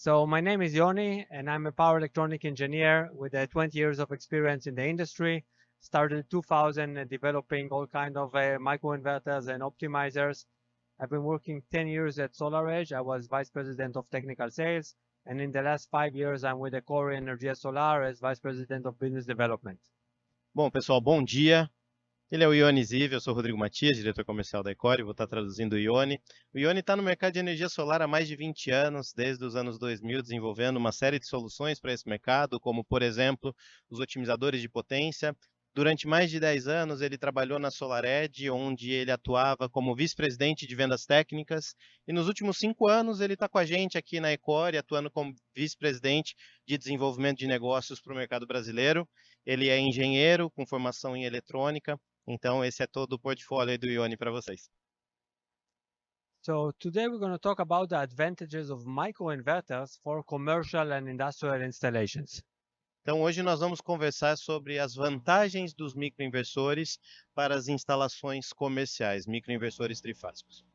So my name is Yoni, and I'm a power electronic engineer with 20 years of experience in the industry. Started in 2000 developing all kind of microinverters and optimizers. I've been working 10 years at SolarEdge. I was vice president of technical sales. And in the last 5 years, I'm with Core Energia Solar as vice president of business development. Bom, pessoal, bom dia. Ele é o Ioni Ziv, eu sou o Rodrigo Matias, diretor comercial da Ecore, vou estar traduzindo o Ioni. O Ioni está no mercado de energia solar há mais de 20 anos, desde os anos 2000, desenvolvendo uma série de soluções para esse mercado, como, por exemplo, os otimizadores de potência. Durante mais de 10 anos, ele trabalhou na SolarEdge, onde ele atuava como vice-presidente de vendas técnicas. E nos últimos 5 anos, ele está com a gente aqui na Ecore, atuando como vice-presidente de desenvolvimento de negócios para o mercado brasileiro. Ele é engenheiro com formação em eletrônica. Então, esse é todo o portfólio aí do Ioni para vocês. So today we're going to talk about the advantages of microinverters for commercial and industrial installations. Então, hoje nós vamos conversar sobre as vantagens dos microinversores para as instalações comerciais, microinversores trifásicos.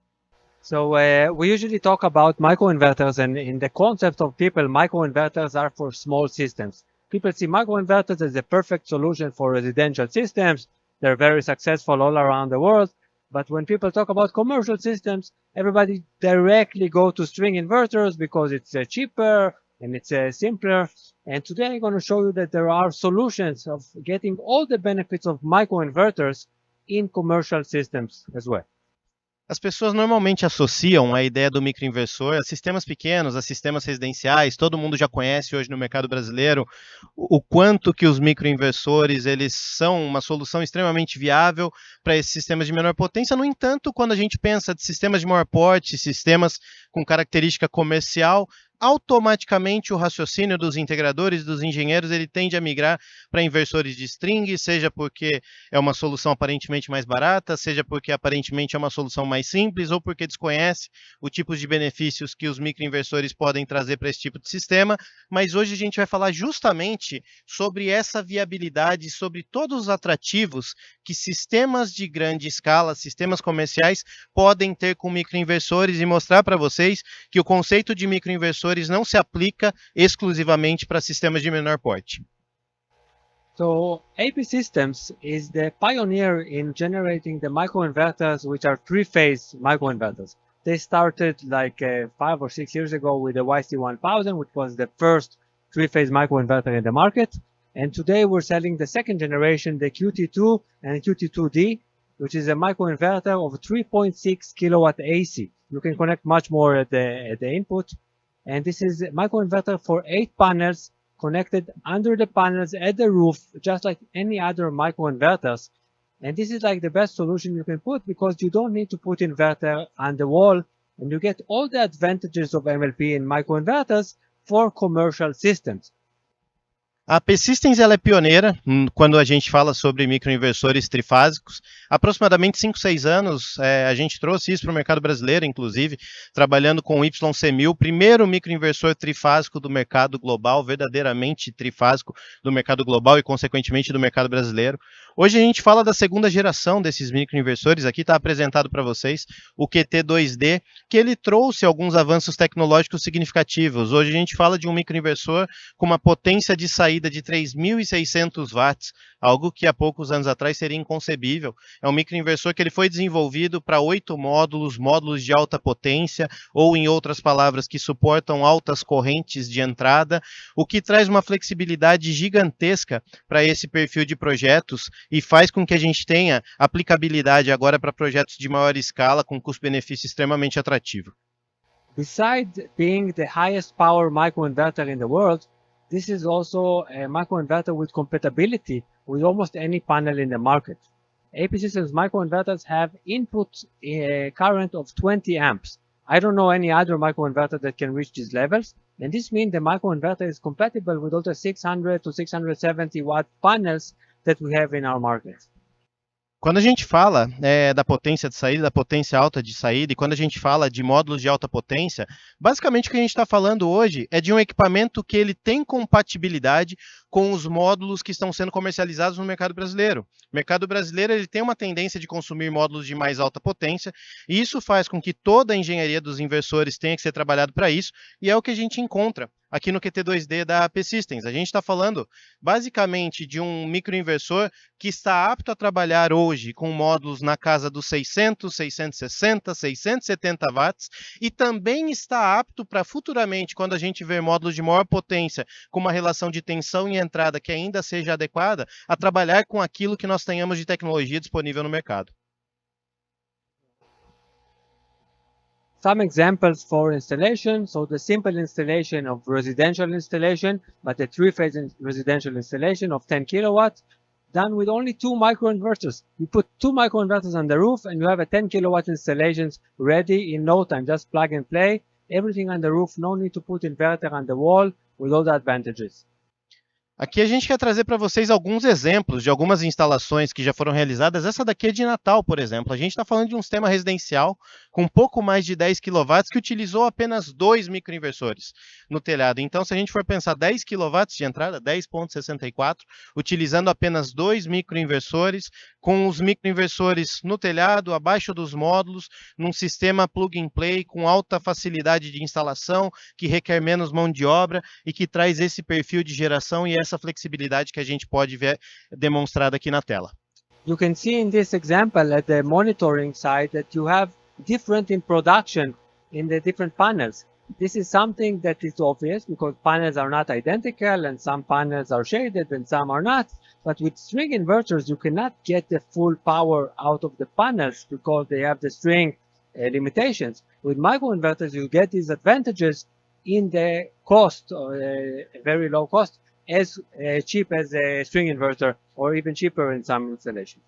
So we usually talk about microinverters, and in the concept of people, microinverters are for small systems. People see microinverters as a perfect solution for residential systems. They're very successful all around the world. But when people talk about commercial systems, everybody directly go to string inverters because it's cheaper and it's simpler. And today I'm going to show you that there are solutions of getting all the benefits of microinverters in commercial systems as well. As pessoas normalmente associam a ideia do microinversor a sistemas pequenos, a sistemas residenciais. Todo mundo já conhece hoje no mercado brasileiro o quanto que os microinversores eles são uma solução extremamente viável para esses sistemas de menor potência. No entanto, quando a gente pensa de sistemas de maior porte, sistemas com característica comercial, automaticamente o raciocínio dos integradores, dos engenheiros, ele tende a migrar para inversores de string, seja porque é uma solução aparentemente mais barata, seja porque aparentemente é uma solução mais simples, ou porque desconhece o tipo de benefícios que os microinversores podem trazer para esse tipo de sistema. Mas hoje a gente vai falar justamente sobre essa viabilidade, sobre todos os atrativos que sistemas de grande escala, sistemas comerciais, podem ter com microinversores e mostrar para vocês que o conceito de microinversor não se aplica exclusivamente para sistemas de menor porte. So AP Systems is the pioneer in generating the microinverters, which are three-phase microinverters. They started like 5 or 6 years ago with the YC1000, which was the first three-phase microinverter in the market. And today we're selling the second generation, the QT2 and QT2D, which is a microinverter of 3.6 kilowatt AC. You can connect much more at the input. And this is a microinverter for 8 panels connected under the panels at the roof, just like any other microinverters. And this is like the best solution you can put because you don't need to put inverter on the wall, and you get all the advantages of MLP in microinverters for commercial systems. A P-Systems ela é pioneira quando a gente fala sobre microinversores trifásicos. Aproximadamente 5, 6 anos, a gente trouxe isso para o mercado brasileiro, inclusive, trabalhando com o YC1000, primeiro microinversor trifásico do mercado global, verdadeiramente trifásico do mercado global e, consequentemente, do mercado brasileiro. Hoje a gente fala da segunda geração desses microinversores. Aqui está apresentado para vocês o QT2D, que ele trouxe alguns avanços tecnológicos significativos. Hoje a gente fala de um microinversor com uma potência de saída de 3.600 watts, algo que há poucos anos atrás seria inconcebível. É um microinversor que ele foi desenvolvido para 8 módulos de alta potência, ou em outras palavras, que suportam altas correntes de entrada, o que traz uma flexibilidade gigantesca para esse perfil de projetos e faz com que a gente tenha aplicabilidade agora para projetos de maior escala, com custo-benefício extremamente atrativo. Besides being the highest power microinverter in the world, this is also a microinverter with compatibility with almost any panel in the market. AP Systems microinverters have input current of 20 amps. I don't know any other microinverter that can reach these levels, and this means the microinverter is compatible with all the 600 to 670 watt panels that we have in our market. Quando a gente fala da potência de saída, da potência alta de saída, e quando a gente fala de módulos de alta potência, basicamente o que a gente está falando hoje é de um equipamento que ele tem compatibilidade com os módulos que estão sendo comercializados no mercado brasileiro. O mercado brasileiro ele tem uma tendência de consumir módulos de mais alta potência, e isso faz com que toda a engenharia dos inversores tenha que ser trabalhado para isso, e é o que a gente encontra aqui no QT2D da AP Systems. A gente está falando basicamente de um microinversor que está apto a trabalhar hoje com módulos na casa dos 600, 660, 670 watts e também está apto para futuramente, quando a gente ver módulos de maior potência com uma relação de tensão e entrada que ainda seja adequada, a trabalhar com aquilo que nós tenhamos de tecnologia disponível no mercado. Some examples for installation. So the simple installation of residential installation, but a three-phase residential installation of 10 kilowatts, done with only 2 microinverters. You put 2 microinverters on the roof and you have a 10 kilowatt installations ready in no time. Just plug and play. Everything on the roof, no need to put inverter on the wall, with all the advantages. Aqui a gente quer trazer para vocês alguns exemplos de algumas instalações que já foram realizadas. Essa daqui é de Natal, por exemplo. A gente está falando de um sistema residencial com pouco mais de 10 kW que utilizou apenas 2 microinversores no telhado. Então, se a gente for pensar 10 kW de entrada, 10,64, utilizando apenas 2 microinversores, com os microinversores no telhado, abaixo dos módulos, num sistema plug and play com alta facilidade de instalação, que requer menos mão de obra e que traz esse perfil de geração e essa flexibilidade que a gente pode ver demonstrada aqui na tela. You can see in this example at the monitoring side that you have different in production in the different panels. This is something that is obvious because panels are not identical and some panels are shaded and some are not. But with string inverters, you cannot get the full power out of the panels because they have the string limitations. With microinverters, you get these advantages in the cost, very low cost, as cheap as a string inverter or even cheaper in some installations.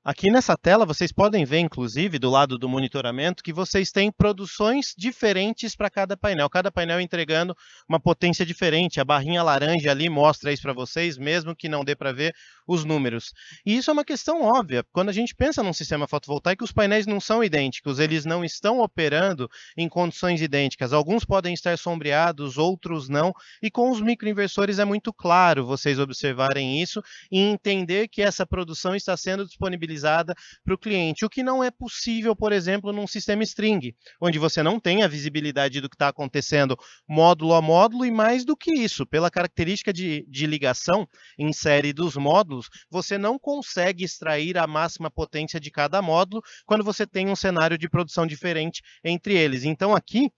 Aqui nessa tela vocês podem ver, inclusive, do lado do monitoramento, que vocês têm produções diferentes para cada painel entregando uma potência diferente. A barrinha laranja ali mostra isso para vocês, mesmo que não dê para ver os números. E isso é uma questão óbvia. Quando a gente pensa num sistema fotovoltaico, os painéis não são idênticos, eles não estão operando em condições idênticas. Alguns podem estar sombreados, outros não. E com os microinversores é muito claro vocês observarem isso e entender que essa produção está sendo disponibilizada para o cliente, o que não é possível, por exemplo, num sistema string, onde você não tem a visibilidade do que está acontecendo módulo a módulo e mais do que isso, pela característica de ligação em série dos módulos, você não consegue extrair a máxima potência de cada módulo quando você tem um cenário de produção diferente entre eles. Então aqui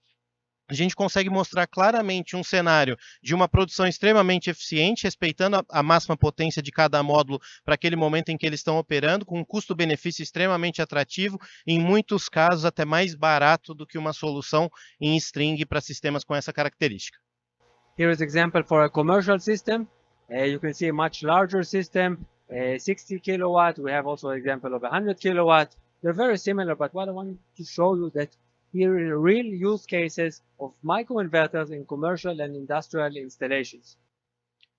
a gente consegue mostrar claramente um cenário de uma produção extremamente eficiente, respeitando a máxima potência de cada módulo para aquele momento em que eles estão operando, com um custo-benefício extremamente atrativo, e em muitos casos até mais barato do que uma solução em string para sistemas com essa característica. Here is an example for a commercial system. You can see a much larger system, 60 kilowatt. We have also an example of 100 kilowatt. They're very similar, but what I wanted to show you that here are real use cases of microinverters in commercial and industrial installations.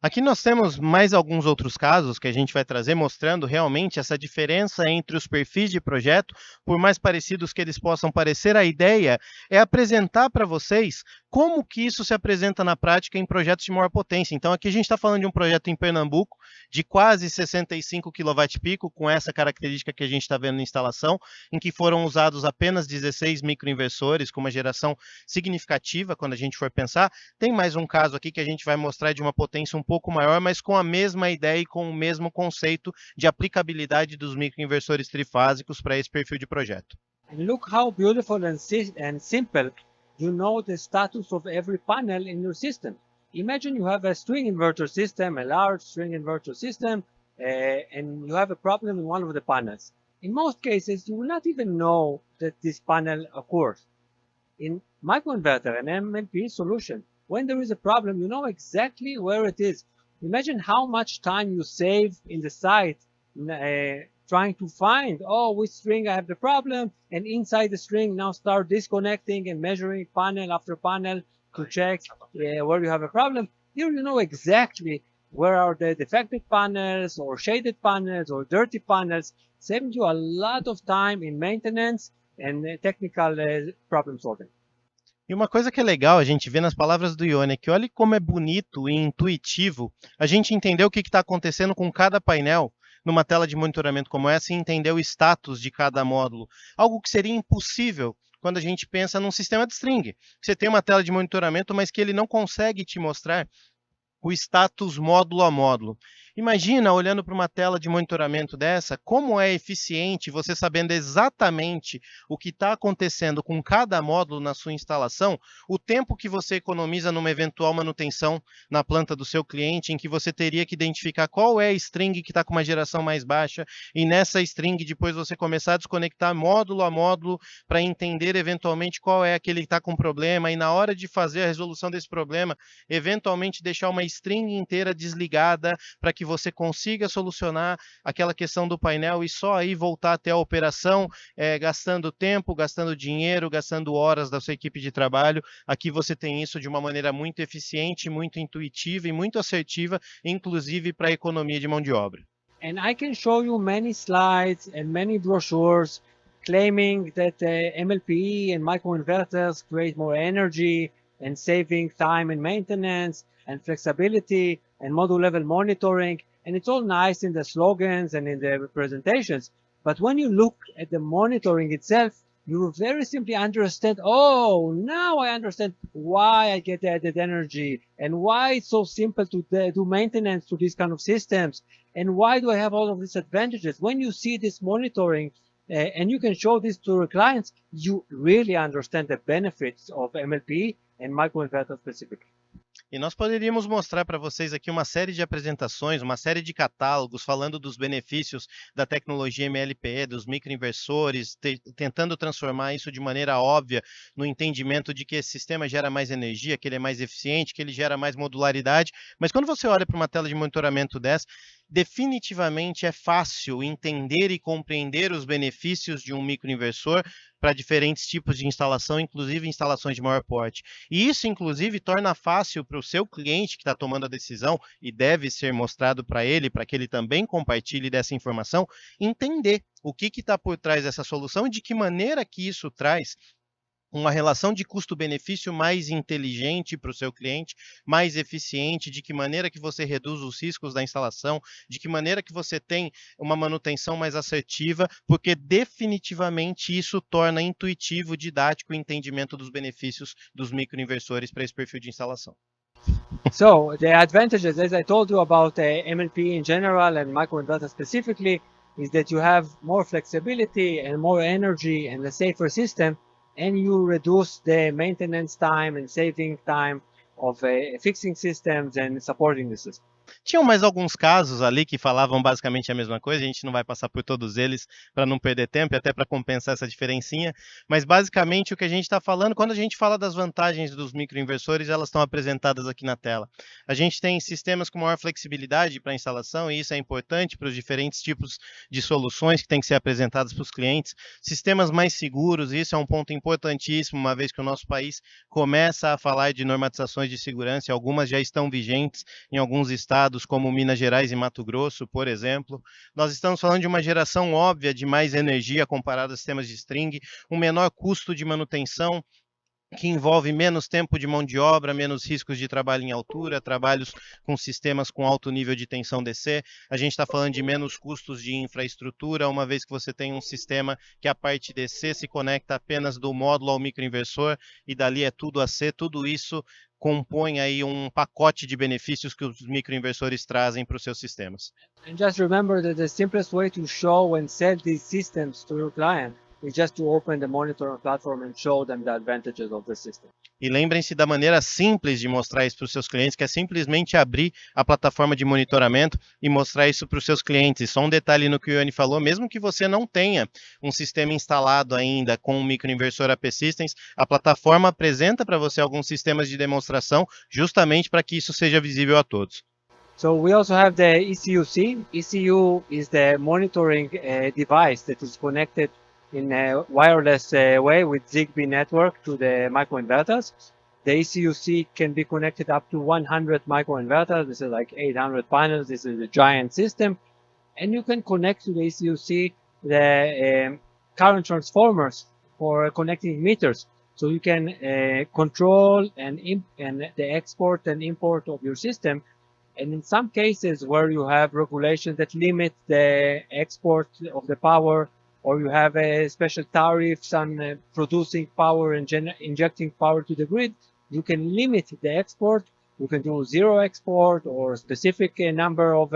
Aqui nós temos mais alguns outros casos que a gente vai trazer mostrando realmente essa diferença entre os perfis de projeto, por mais parecidos que eles possam parecer. A ideia é apresentar para vocês como que isso se apresenta na prática em projetos de maior potência. Então aqui a gente está falando de um projeto em Pernambuco de quase 65 kWp, com essa característica que a gente está vendo na instalação, em que foram usados apenas 16 microinversores, com uma geração significativa quando a gente for pensar. Tem mais um caso aqui que a gente vai mostrar de uma potência um pouco maior, mas com a mesma ideia e com o mesmo conceito de aplicabilidade dos microinversores trifásicos para esse perfil de projeto. And look how beautiful and simple you know the status of every panel in your system. Imagine you have a string inverter system, a large string inverter system, and you have a problem in one of the panels. In most cases, you will not even know that this panel occurs. In microinverter, an MLPE solution, when there is a problem, you know exactly where it is. Imagine how much time you save in the site trying to find, oh, which string I have the problem, and inside the string now start disconnecting and measuring panel after panel to check where you have a problem. Here you know exactly where are the defective panels or shaded panels or dirty panels, saving you a lot of time in maintenance and technical problem solving. E uma coisa que é legal a gente ver nas palavras do Ione é que olha como é bonito e intuitivo a gente entender o que está acontecendo com cada painel numa tela de monitoramento como essa e entender o status de cada módulo. Algo que seria impossível quando a gente pensa num sistema de string. Você tem uma tela de monitoramento, mas que ele não consegue te mostrar o status módulo a módulo. Imagina, olhando para uma tela de monitoramento dessa, como é eficiente você sabendo exatamente o que está acontecendo com cada módulo na sua instalação, o tempo que você economiza numa eventual manutenção na planta do seu cliente, em que você teria que identificar qual é a string que está com uma geração mais baixa, e nessa string depois você começar a desconectar módulo a módulo para entender eventualmente qual é aquele que está com problema, e na hora de fazer a resolução desse problema, eventualmente deixar uma string inteira desligada para que você consiga solucionar aquela questão do painel e só aí voltar até a operação, gastando tempo, gastando dinheiro, gastando horas da sua equipe de trabalho. Aqui você tem isso de uma maneira muito eficiente, muito intuitiva e muito assertiva, inclusive para a economia de mão de obra. And I can show you many slides and many brochures claiming that MLPE and microinverters create more energy and saving time in maintenance and flexibility and module level monitoring. And it's all nice in the slogans and in the presentations. But when you look at the monitoring itself, you very simply understand, oh, now I understand why I get added energy and why it's so simple to do maintenance to these kind of systems. And why do I have all of these advantages? When you see this monitoring and you can show this to your clients, you really understand the benefits of MLP and microinverter specifically. E nós poderíamos mostrar para vocês aqui uma série de apresentações, uma série de catálogos falando dos benefícios da tecnologia MLPE, dos microinversores, tentando transformar isso de maneira óbvia no entendimento de que esse sistema gera mais energia, que ele é mais eficiente, que ele gera mais modularidade. Mas quando você olha para uma tela de monitoramento dessa, definitivamente é fácil entender e compreender os benefícios de um microinversor para diferentes tipos de instalação, inclusive instalações de maior porte. E isso, inclusive, torna fácil para o seu cliente que está tomando a decisão, e deve ser mostrado para ele, para que ele também compartilhe dessa informação, entender o que está por trás dessa solução e de que maneira que isso traz uma relação de custo-benefício mais inteligente para o seu cliente, mais eficiente, de que maneira que você reduz os riscos da instalação, de que maneira que você tem uma manutenção mais assertiva, porque definitivamente isso torna intuitivo, didático o entendimento dos benefícios dos microinversores para esse perfil de instalação. So the advantages, as I told you about MLP in general and microinverter specifically, is that you have more flexibility and more energy and a safer system, and you reduce the maintenance time and saving time of fixing systems and supporting the system. Tinham mais alguns casos ali que falavam basicamente a mesma coisa, a gente não vai passar por todos eles para não perder tempo e até para compensar essa diferencinha, mas basicamente o que a gente está falando, quando a gente fala das vantagens dos microinversores, elas estão apresentadas aqui na tela. A gente tem sistemas com maior flexibilidade para instalação, e isso é importante para os diferentes tipos de soluções que têm que ser apresentadas para os clientes, sistemas mais seguros, e isso é um ponto importantíssimo, uma vez que o nosso país começa a falar de normatizações de segurança, algumas já estão vigentes em alguns estados, como Minas Gerais e Mato Grosso, por exemplo. Nós estamos falando de uma geração óbvia de mais energia comparada a sistemas de string, um menor custo de manutenção, que envolve menos tempo de mão de obra, menos riscos de trabalho em altura, trabalhos com sistemas com alto nível de tensão DC. A gente está falando de menos custos de infraestrutura, uma vez que você tem um sistema que a parte DC se conecta apenas do módulo ao microinversor e dali é tudo AC, tudo isso compõe aí um pacote de benefícios que os microinversores trazem para os seus sistemas. And just remember that the simplest way to show and sell these systems to your client is just to open the monitoring platform and show them the advantages of the system. E lembrem-se da maneira simples de mostrar isso para os seus clientes, que é simplesmente abrir a plataforma de monitoramento e mostrar isso para os seus clientes. E só um detalhe no que o Ione falou, mesmo que você não tenha um sistema instalado ainda com um microinversor AP Systems, a plataforma apresenta para você alguns sistemas de demonstração justamente para que isso seja visível a todos. So we also have the ECU-C. ECU is the monitoring device that is connected in a wireless way with Zigbee network to the microinverters. The ECU-C can be connected up to 100 microinverters. This is like 800 panels. This is a giant system. And you can connect to the ECU-C the current transformers for connecting meters. So you can control and the export and import of your system. And in some cases where you have regulations that limit the export of the power, or you have special tariffs on producing power and injecting power to the grid, you can limit the export. You can do zero export or specific number of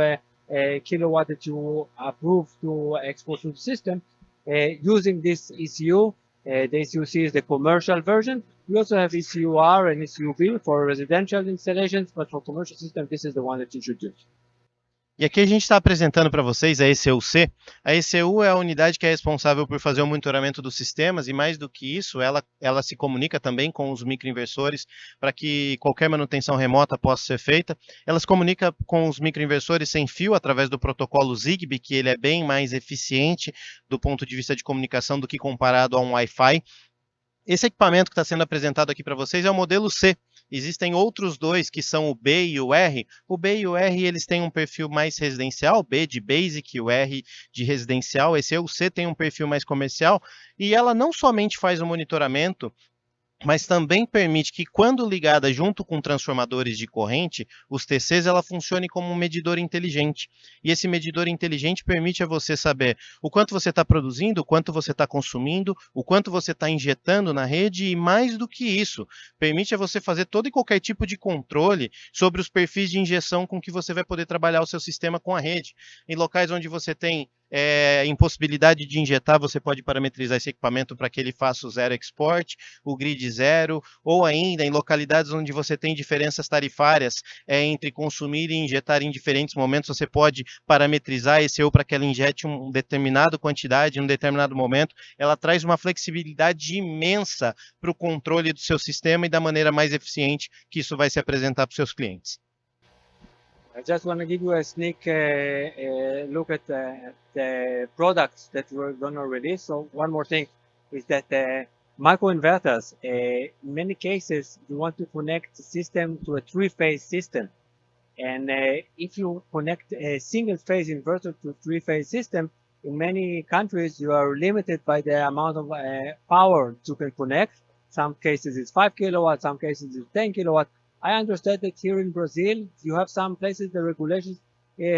kilowatt that you approve to export to the system using this ECU. The ECUC is the commercial version. We also have ECUR and ECUB for residential installations, but for commercial systems, this is the one that you should use. E aqui a gente está apresentando para vocês a ECU-C. A ECU é a unidade que é responsável por fazer o monitoramento dos sistemas e, mais do que isso, ela se comunica também com os microinversores para que qualquer manutenção remota possa ser feita. Ela se comunica com os microinversores sem fio através do protocolo Zigbee, que ele é bem mais eficiente do ponto de vista de comunicação do que comparado a um Wi-Fi. Esse equipamento que está sendo apresentado aqui para vocês é o modelo C. Existem outros dois que são o B e o R. O B e o R eles têm um perfil mais residencial, o B de Basic e o R de residencial. Esse EUC tem um perfil mais comercial e ela não somente faz o monitoramento, mas também permite que, quando ligada junto com transformadores de corrente, os TCs, ela funcione como um medidor inteligente. E esse medidor inteligente permite a você saber o quanto você está produzindo, o quanto você está consumindo, o quanto você está injetando na rede e, mais do que isso, permite a você fazer todo e qualquer tipo de controle sobre os perfis de injeção com que você vai poder trabalhar o seu sistema com a rede. Em locais onde você tem impossibilidade de injetar, você pode parametrizar esse equipamento para que ele faça o zero export, o grid zero, ou ainda em localidades onde você tem diferenças tarifárias entre consumir e injetar em diferentes momentos, você pode parametrizar esse ECU para que ela injete uma determinada quantidade em um determinado momento. Ela traz uma flexibilidade imensa para o controle do seu sistema e da maneira mais eficiente que isso vai se apresentar para os seus clientes. I just want to give you a sneak look at the products that we're going to release. So one more thing is that microinverters, in many cases, you want to connect the system to a three-phase system. And if you connect a single-phase inverter to a three-phase system, in many countries, you are limited by the amount of power you can connect. Some cases it's 5 kilowatts, some cases it's 10 kilowatts. I understand that here in Brazil, you have some places the regulations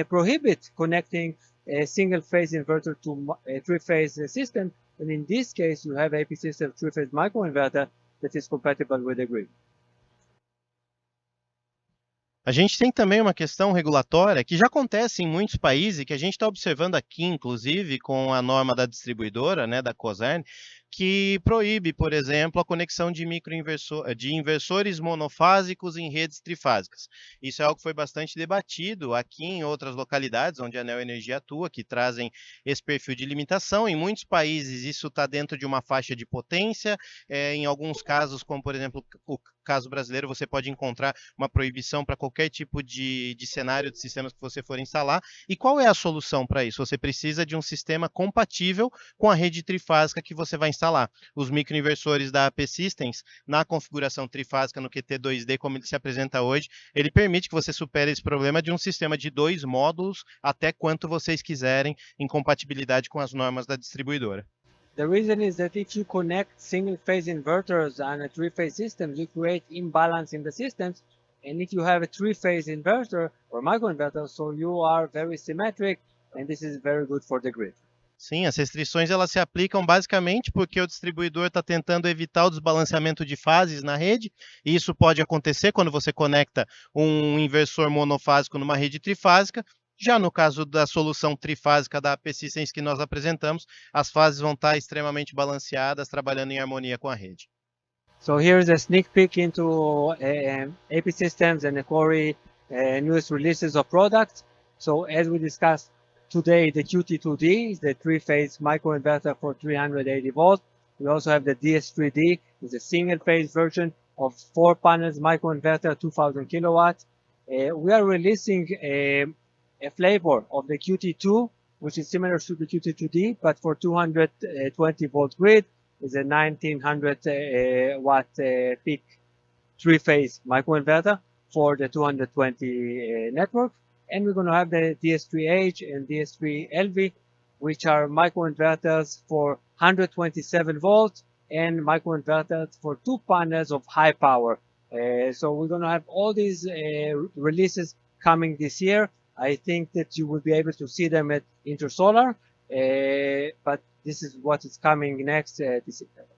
prohibit connecting a single-phase inverter to a three-phase system. And in this case, you have AP System three-phase microinverter that is compatible with the grid. A gente tem também uma questão regulatória que já acontece em muitos países, que a gente está observando aqui, inclusive, com a norma da distribuidora, né, da COSERN, que proíbe, por exemplo, a conexão de inversores monofásicos em redes trifásicas. Isso é algo que foi bastante debatido aqui em outras localidades onde a Neoenergia atua, que trazem esse perfil de limitação. Em muitos países isso está dentro de uma faixa de potência, em alguns casos, como por exemplo o caso brasileiro, você pode encontrar uma proibição para qualquer tipo de cenário de sistemas que você for instalar. E qual é a solução para isso? Você precisa de um sistema compatível com a rede trifásica que você vai instalar. Os microinversores da AP Systems, na configuração trifásica no QT2D, como ele se apresenta hoje, ele permite que você supere esse problema de um sistema de 2 módulos até quanto vocês quiserem, em compatibilidade com as normas da distribuidora. The reason is that if you connect single-phase inverters on a three-phase system, you create imbalance in the systems. And if you have a three-phase inverter or microinverter, so you are very symmetric, and this is very good for the grid. Sim, as restrições elas se aplicam basicamente porque o distribuidor está tentando evitar o desbalanceamento de fases na rede, e isso pode acontecer quando você conecta um inversor monofásico numa rede trifásica. Já no caso da solução trifásica da AP Systems que nós apresentamos, as fases vão estar extremamente balanceadas, trabalhando em harmonia com a rede. So here's a sneak peek into AP Systems and the Corey newest releases of products. So as we discussed today, the QT2D is the three-phase microinverter for 380 volts. We also have the DS3D, is a single-phase version of 4 panels microinverter, 2000 kilowatts. We are releasing a flavor of the QT2, which is similar to the QT2D, but for 220 volt grid. Is a 1900 watt peak three-phase microinverter for the 220 network. And we're going to have the DS3H and DS3LV, which are microinverters for 127 volts and microinverters for 2 panels of high power. So we're going to have all these releases coming this year. I think that you will be able to see them at Intersolar, but this is what is coming next this September.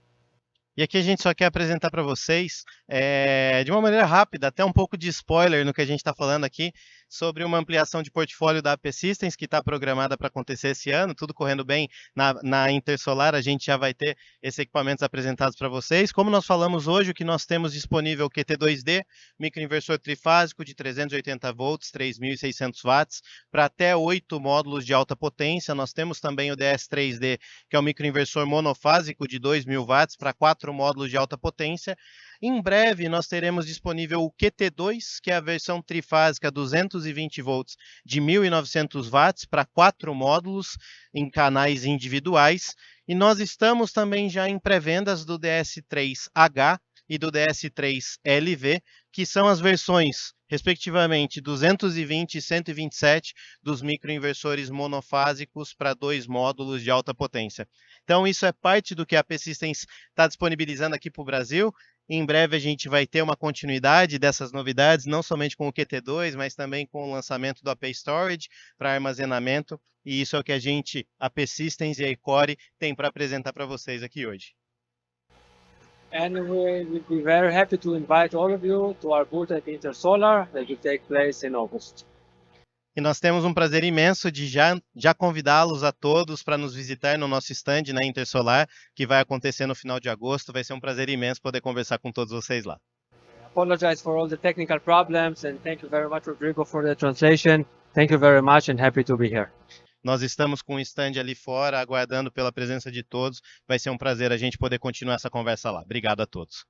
E aqui a gente só quer apresentar para vocês, de uma maneira rápida, até um pouco de spoiler no que a gente está falando aqui, sobre uma ampliação de portfólio da AP Systems, que está programada para acontecer esse ano, tudo correndo bem na Intersolar, a gente já vai ter esses equipamentos apresentados para vocês. Como nós falamos hoje, o que nós temos disponível é o QT2D, microinversor trifásico de 380 volts, 3.600 watts, para até 8 módulos de alta potência. Nós temos também o DS3D, que é o microinversor monofásico de 2.000 watts, para 4 módulos de alta potência. Em breve, nós teremos disponível o QT2, que é a versão trifásica 220 volts de 1.900 watts para 4 módulos em canais individuais. E nós estamos também já em pré-vendas do DS3H e do DS3LV, que são as versões, respectivamente, 220 e 127 dos microinversores monofásicos para 2 módulos de alta potência. Então, isso é parte do que a AP Systems está disponibilizando aqui para o Brasil. Em breve a gente vai ter uma continuidade dessas novidades, não somente com o QT2, mas também com o lançamento do AP Storage para armazenamento. E isso é o que a gente, a AP Systems e a Ecore, tem para apresentar para vocês aqui hoje. And we will be very happy to invite all of you to our booth at Intersolar that will take place in August. E nós temos um prazer imenso de já convidá-los a todos para nos visitar no nosso stand na Intersolar, que vai acontecer no final de agosto. Vai ser um prazer imenso poder conversar com todos vocês lá. Apologize for all the technical problems and thank you very much, Rodrigo, for the translation. Thank you very much and happy to be here. Nós estamos com um stand ali fora, aguardando pela presença de todos. Vai ser um prazer a gente poder continuar essa conversa lá. Obrigado a todos.